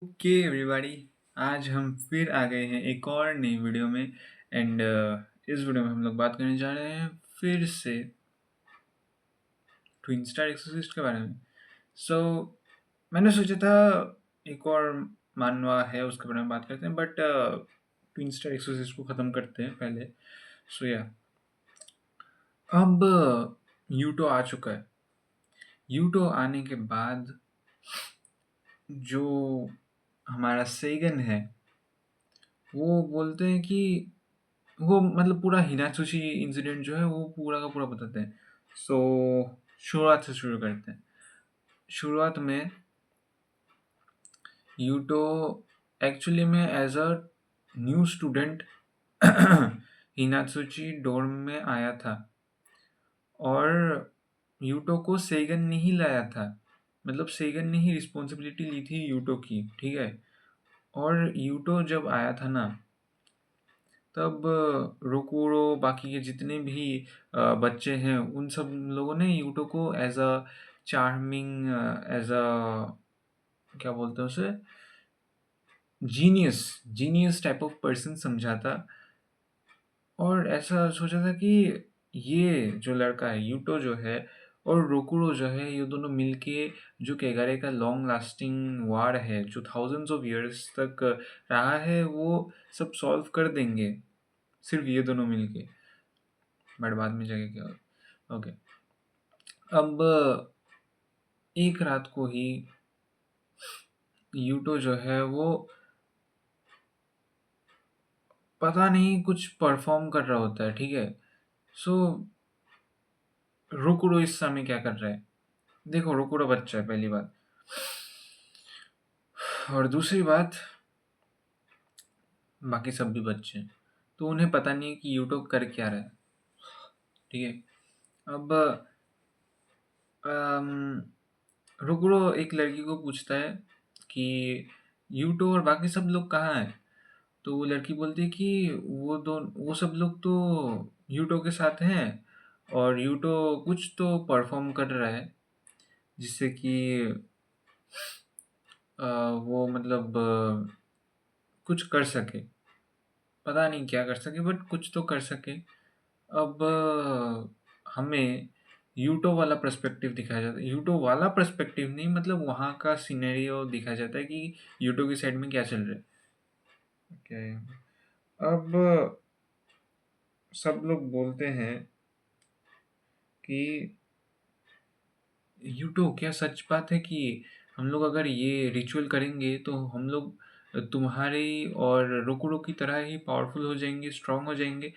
Okay everybody. आज हम फिर आ गए हैं एक और नई वीडियो में एंड इस वीडियो में हम लोग बात करने जा रहे हैं फिर से ट्विन स्टार एक्सोसिस्ट के बारे में। सो मैंने सोचा था एक और मानवा है उसके बारे में बात करते हैं, बट ट्विन स्टार एक्सोसिस्ट को ख़त्म करते हैं पहले। सो या अब यूटो आ चुका है। यूटो आने के बाद जो हमारा सेगन है वो बोलते हैं कि वो मतलब पूरा हिनात्सुशी इंसिडेंट जो है वो पूरा का पूरा बताते हैं। सो शुरुआत से शुरू करते हैं। शुरुआत में यूटो एक्चुअली में एज अ न्यू स्टूडेंट हिनात्सुची डोर्म में आया था और यूटो को सेगन ने ही लाया था। मतलब सेगन ने ही रिस्पॉन्सिबिलिटी ली थी यूटो की, ठीक है। और यूटो जब आया था ना, तब रोकुरो बाकी के जितने भी बच्चे हैं उन सब लोगों ने यूटो को as a charming, as a क्या बोलते हैं उसे, genius genius type of person समझा था। और ऐसा सोचा था कि ये जो लड़का है यूटो जो है और रोकुरो जो है ये दोनों मिलके जो केगारे का लॉन्ग लास्टिंग वार है जो थाउजेंड्स ऑफ इयर्स तक रहा है वो सब सॉल्व कर देंगे, सिर्फ ये दोनों मिलके। बट बाद में जाके क्या होगा। ओके, अब एक रात को ही यूटो जो है वो पता नहीं कुछ परफॉर्म कर रहा होता है, ठीक है। सो रोकुरो इस समय क्या कर रहा है, देखो रोकुरो बच्चा है पहली बात, और दूसरी बात बाकी सब भी बच्चे हैं, तो उन्हें पता नहीं है कि यूटो कर क्या रहा है, ठीक है। अब रोकुरो एक लड़की को पूछता है कि यूटो और बाकी सब लोग कहाँ हैं। तो वो लड़की बोलती है कि वो सब लोग तो यूटो के साथ हैं और यूटो कुछ तो परफॉर्म कर रहा है जिससे कि वो मतलब कुछ कर सके, पता नहीं क्या कर सके बट कुछ तो कर सके। अब हमें यूटो वाला पर्सपेक्टिव दिखाया जाता है, यूटो वाला पर्सपेक्टिव नहीं मतलब वहाँ का सिनेरियो दिखाया जाता है कि यूटो की साइड में क्या चल रहा है। ओके, अब सब लोग बोलते हैं कि यूटो क्या सच बात है कि हम लोग अगर ये रिचुअल करेंगे तो हम लोग तुम्हारी और रोकुरो की तरह ही पावरफुल हो जाएंगे, स्ट्रांग हो जाएंगे।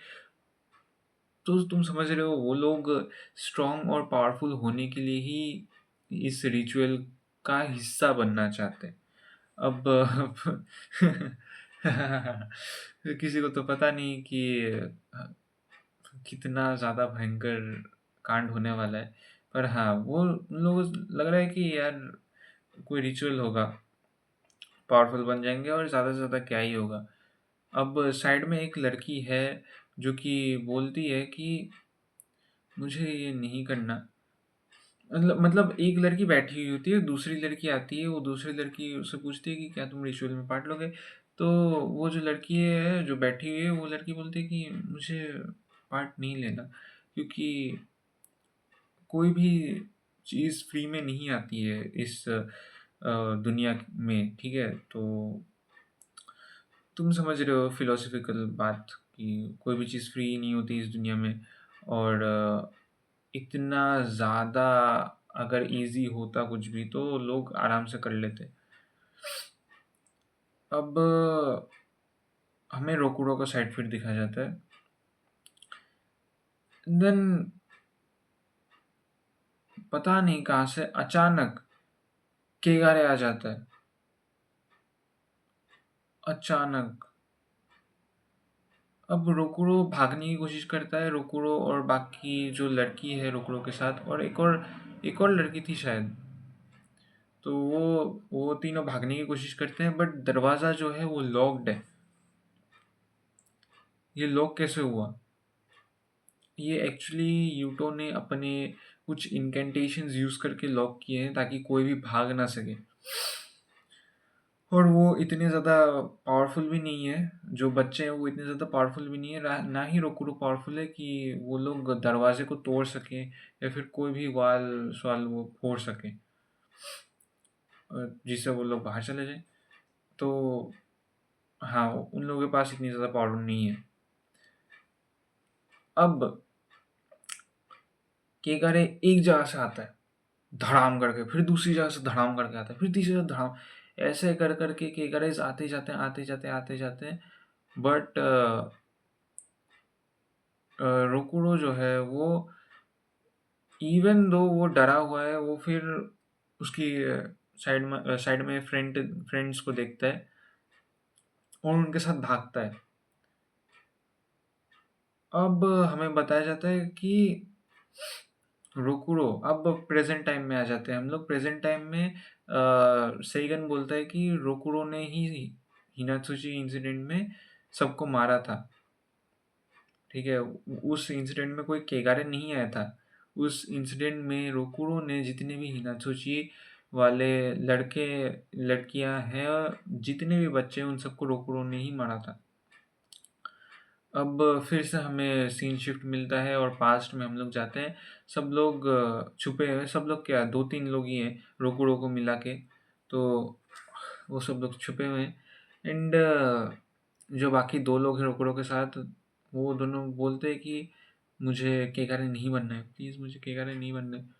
तो तुम समझ रहे हो वो लोग स्ट्रांग और पावरफुल होने के लिए ही इस रिचुअल का हिस्सा बनना चाहते हैं। अब किसी को तो पता नहीं कि कितना ज़्यादा भयंकर कांड होने वाला है, पर हाँ वो उन लोगों को लग रहा है कि यार कोई रिचुअल होगा, पावरफुल बन जाएंगे और ज़्यादा से ज़्यादा क्या ही होगा। अब साइड में एक लड़की है जो कि बोलती है कि मुझे ये नहीं करना। मतलब एक लड़की बैठी हुई होती है, दूसरी लड़की आती है, वो दूसरी लड़की उससे पूछती है कि क्या तुम रिचुअल में पार्ट लोगे। तो वो जो लड़की है जो बैठी हुई है वो लड़की बोलती है कि मुझे पार्ट नहीं लेना, क्योंकि कोई भी चीज़ फ्री में नहीं आती है इस दुनिया में, ठीक है। तो तुम समझ रहे हो फिलोसफिकल बात कि कोई भी चीज़ फ्री नहीं होती इस दुनिया में। और इतना ज़्यादा अगर इजी होता कुछ भी तो लोग आराम से कर लेते। अब हमें रोकुरो का साइड फिर दिखाया जाता है। देन पता नहीं कहाँ से अचानक केगारे आ जाता है, अचानक। अब रोकुरो भागने की कोशिश करता है, रोकुरो और बाकी जो लड़की है रोकुरो के साथ और एक और लड़की थी शायद। तो वो तीनों भागने की कोशिश करते हैं बट दरवाज़ा जो है वो लॉक्ड है। ये लॉक कैसे हुआ, ये एक्चुअली यूटो ने अपने कुछ इनकेंटेशंस यूज़ करके लॉक किए हैं ताकि कोई भी भाग ना सके। और वो इतने ज़्यादा पावरफुल भी नहीं है, जो बच्चे हैं वो इतने ज़्यादा पावरफुल भी नहीं है, ना ही रोकुरो पावरफुल है कि वो लोग दरवाजे को तोड़ सके या फिर कोई भी वाल स्वाल वो फोड़ सके जिससे वो लोग बाहर चले जाए। तो हाँ, उन लोगों के पास इतनी ज़्यादा पावर नहीं है। अब केकारे एक जगह से आता है धड़ाम करके, फिर दूसरी जगह से धड़ाम करके आता है, फिर तीसरी जगह धड़ाम, ऐसे कर करके केकरेज आते जाते हैं आते जाते हैं आते जाते हैं। बट रोकुरो जो है वो, इवन दो वो डरा हुआ है, वो फिर उसकी साइड में फ्रेंड्स को देखता है और उनके साथ भागता है। अब हमें बताया जाता है कि रोकुरो, अब प्रेजेंट टाइम में आ जाते हैं हम लोग। प्रेजेंट टाइम में सेइगन बोलता है कि रोकुरो ने ही हिनात्सुची इंसिडेंट में सबको मारा था। ठीक है, उस इंसिडेंट में कोई केगारे नहीं आया था। उस इंसिडेंट में रोकुरो ने जितने भी हिनात्सुची वाले लड़के लड़कियां हैं, जितने भी बच्चे हैं, उन सबको रोकुरो ने ही मारा था। अब फिर से हमें सीन शिफ्ट मिलता है और पास्ट में हम लोग जाते हैं। सब लोग छुपे हुए, सब लोग क्या, 2-3 लोग ही हैं रोकुरो को मिला के। तो वो सब लोग छुपे हुए हैं। एंड जो बाकी 2 लोग हैं रोकुरो के साथ, वो दोनों बोलते हैं कि मुझे केगारे नहीं बनना है, प्लीज़ मुझे केगारे नहीं बनना है।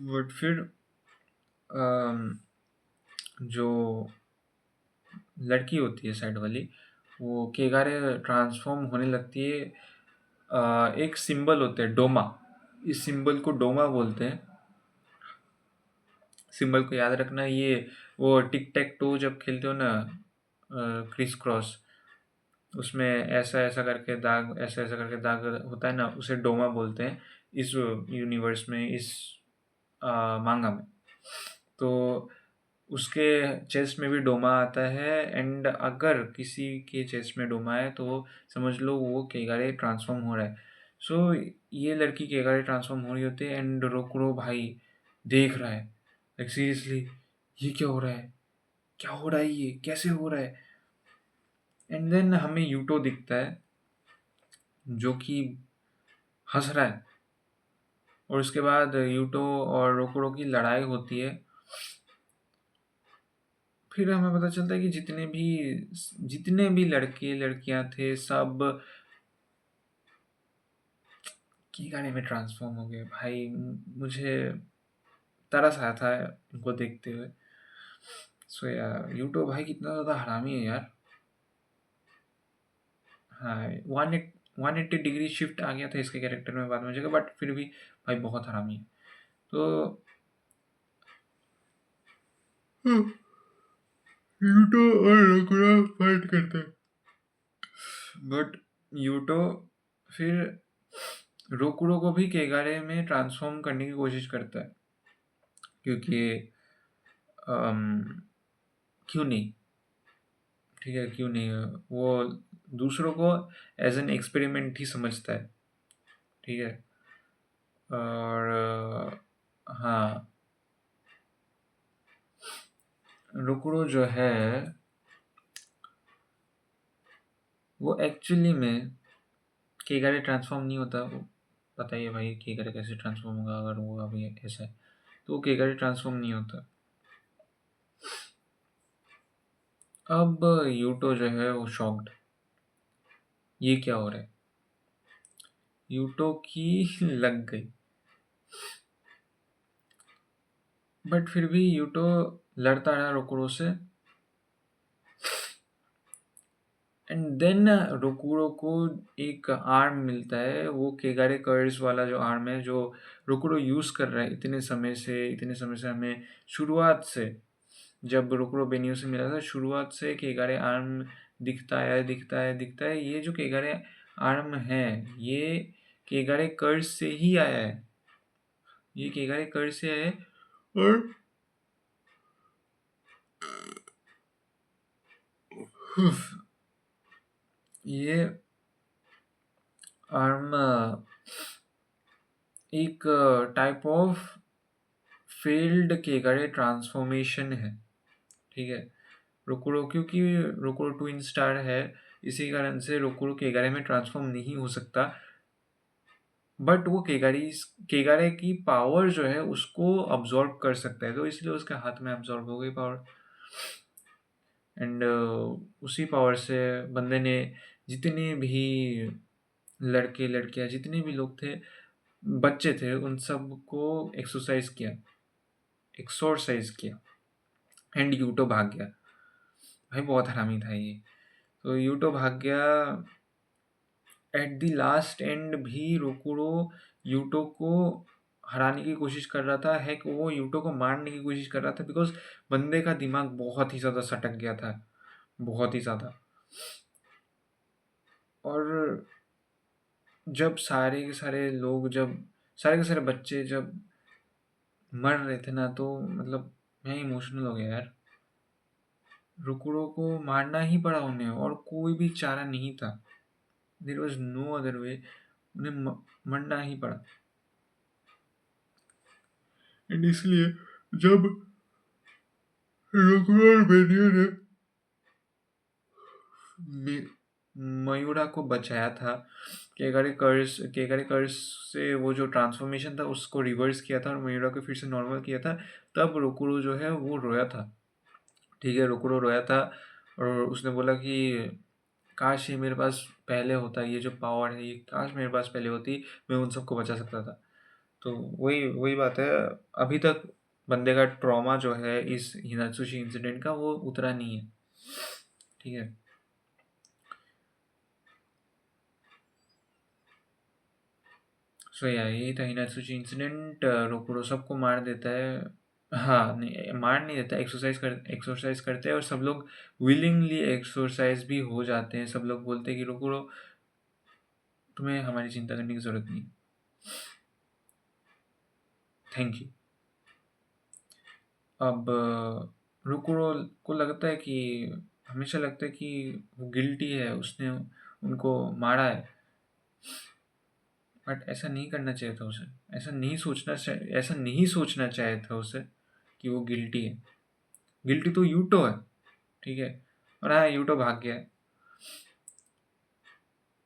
बट फिर अम, जो लड़की होती है साइड वाली, वो केगारे ट्रांसफॉर्म होने लगती है। एक सिंबल होता है डोमा, इस सिंबल को डोमा बोलते हैं। सिंबल को याद रखना, ये वो टिक टैक टो जब खेलते हो ना, क्रिस क्रॉस, उसमें ऐसा ऐसा करके दाग, ऐसा ऐसा करके दाग होता है ना, उसे डोमा बोलते हैं इस यूनिवर्स में, इस मांगा में। तो उसके चेस्ट में भी डोमा आता है, एंड अगर किसी के चेस्ट में डोमा है तो समझ लो वो केगारे ट्रांसफॉर्म हो रहा है। सो ये लड़की केगारे ट्रांसफॉर्म हो रही होती है, एंड रोकुरो भाई देख रहा है, लाइक सीरियसली ये क्या हो रहा है, क्या हो रहा है, ये कैसे हो रहा है। एंड देन हमें यूटो दिखता है जो कि हंस रहा है, और उसके बाद यूटो और रोकुरो की लड़ाई होती है। फिर हमें पता चलता है कि जितने भी लड़के लड़कियां थे, सब की गाने में ट्रांसफॉर्म हो गए भाई। मुझे तरस आया था उनको देखते हुए। सो यार यूटो भाई कितना ज़्यादा हरामी है यार। हाँ, 180 डिग्री शिफ्ट आ गया था इसके कैरेक्टर में बाद में जगह, बट फिर भी भाई बहुत हरामी है। तो यूटो और रोकुरो फाइट करते हैं, बट यूटो फिर रोकुरो को भी केगारे में ट्रांसफॉर्म करने की कोशिश करता है, क्योंकि क्यों नहीं, ठीक है क्यों नहीं, वो दूसरों को एज एन एक्सपेरिमेंट ही समझता है। ठीक है, और हाँ, रोकुरो जो है वो एक्चुअली में केगारे ट्रांसफॉर्म नहीं होता। वो पता ही है भाई केगारे कैसे ट्रांसफॉर्म होगा अगर वो अभी ऐसा है, तो वो केगारे ट्रांसफॉर्म नहीं होता। अब यूटो जो है वो शॉक्ड, ये क्या हो रहा है, यूटो की लग गई। बट फिर भी यूटो लड़ता रहा रोकुरो से, एंड देन रोकुरो को एक आर्म मिलता है, वो केगारे कर्स वाला जो आर्म है, जो रोकुरो यूज कर रहा है इतने समय से हमें शुरुआत से, जब रोकुरो बेनियो से मिला था, शुरुआत से केगारे आर्म दिखता है दिखता है दिखता है। ये जो केगारे आर्म है, ये केगारे कर्स से ही आया है, ये केगारे कर्स से आया है। और ये आर्म एक टाइप ऑफ फेल्ड केगरे ट्रांसफॉर्मेशन है, ठीक है। रोकुरो, क्योंकि रोकुरो ट्विन स्टार है, इसी कारण से रोकुरो केगारे में ट्रांसफॉर्म नहीं हो सकता। बट वो केगारे की पावर जो है उसको अब्जॉर्ब कर सकता है, तो इसलिए उसके हाथ में अब्जॉर्ब हो गई पावर। एंड उसी पावर से बंदे ने जितने भी लड़के लड़कियां, जितने भी लोग थे, बच्चे थे, उन सबको एक्सोरसाइज किया एंड यूटो भाग गया। भाई बहुत हरामी था ये। तो यूटो भाग गया। एट द लास्ट एंड भी रोकुरो यूटो को हराने की कोशिश कर रहा था, है कि वो यूटो को मारने की कोशिश कर रहा था, बिकॉज बंदे का दिमाग बहुत ही ज़्यादा सटक गया था, बहुत ही ज़्यादा। और जब सारे के सारे लोग, जब सारे के सारे बच्चे जब मर रहे थे ना, तो मतलब मैं इमोशनल हो गया यार। रोकुरो को मारना ही पड़ा उन्हें, और कोई भी चारा नहीं था। There was no other way, उन्हें मरना ही पड़ा। एंड इसलिए जब रोकुरो और बेनियो ने मयूरा को बचाया था, केगारे कर्स से, वो जो ट्रांसफॉर्मेशन था उसको रिवर्स किया था और मयूरा को फिर से नॉर्मल किया था, तब रोकुरो जो है वो रोया था, ठीक है। रोकुरो रोया था और उसने बोला कि काश ये मेरे पास पहले होता, ये जो पावर है ये काश मेरे पास पहले होती, मैं उन सबको बचा सकता था। तो वही वही बात है। अभी तक बंदे का ट्रॉमा जो है इस हिनात्सुशी इंसिडेंट का वो उतरा नहीं है, ठीक है। सो या यही था हिनात्सुची इंसिडेंट। रोकुरो सबको मार देता है। हाँ, नहीं मार नहीं देता, एक्सरसाइज करते हैं और सब लोग विलिंगली एक्सरसाइज भी हो जाते हैं। सब लोग बोलते हैं कि रोकुरो, तुम्हें हमारी चिंता करने की ज़रूरत नहीं। Thank you. अब रोकुरो को लगता है कि, हमेशा लगता है कि वो गिल्टी है, उसने उनको मारा है। बट ऐसा नहीं करना चाहिए था उसे, ऐसा नहीं सोचना चाहिए था उसे कि वो गिल्टी है। गिल्टी तो यूटो है, ठीक है। और हाँ, यूटो भाग गया है,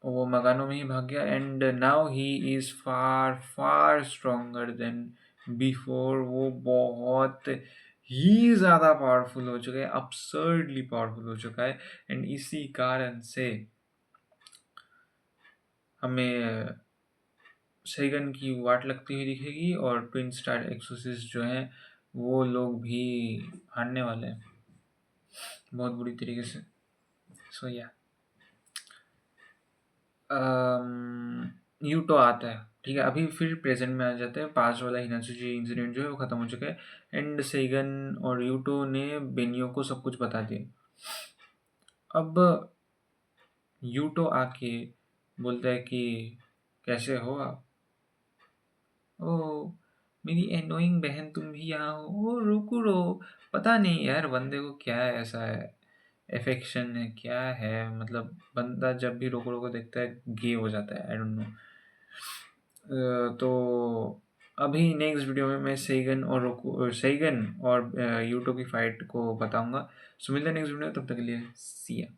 वो मगानो में ही भाग गया। And now he is far far stronger then before. वो बहुत ही ज़्यादा पावरफुल हो चुका है, absurdly पावरफुल हो चुका है। एंड इसी कारण से हमें सेगन की वाट लगती हुई दिखेगी, और ट्विन स्टार एक्सोसिस जो हैं वो लोग भी हारने वाले हैं बहुत बुरी तरीके से। सो या यूटो आता है, ठीक है। अभी फिर प्रेजेंट में आ जाते हैं। पास्ट वाला हिनात्सुची इंसिडेंट जो है वो ख़त्म हो चुका है, एंड सेगन और यूटो ने बेनियो को सब कुछ बता दिया। अब यूटो आके बोलता है कि कैसे हो आप? ओह, मेरी एनोइंग बहन, तुम भी यहाँ हो? ओ रुको, पता नहीं यार बंदे को क्या है, ऐसा है एफेक्शन है क्या है, मतलब बंदा जब भी रोको रोको देखता है गे हो जाता है, आई डोंट नो। तो अभी नेक्स्ट वीडियो में मैं सेगन और यूटो की फाइट को बताऊंगा। सो मिलते हैं नेक्स्ट वीडियो में, तब तक के लिए सी या।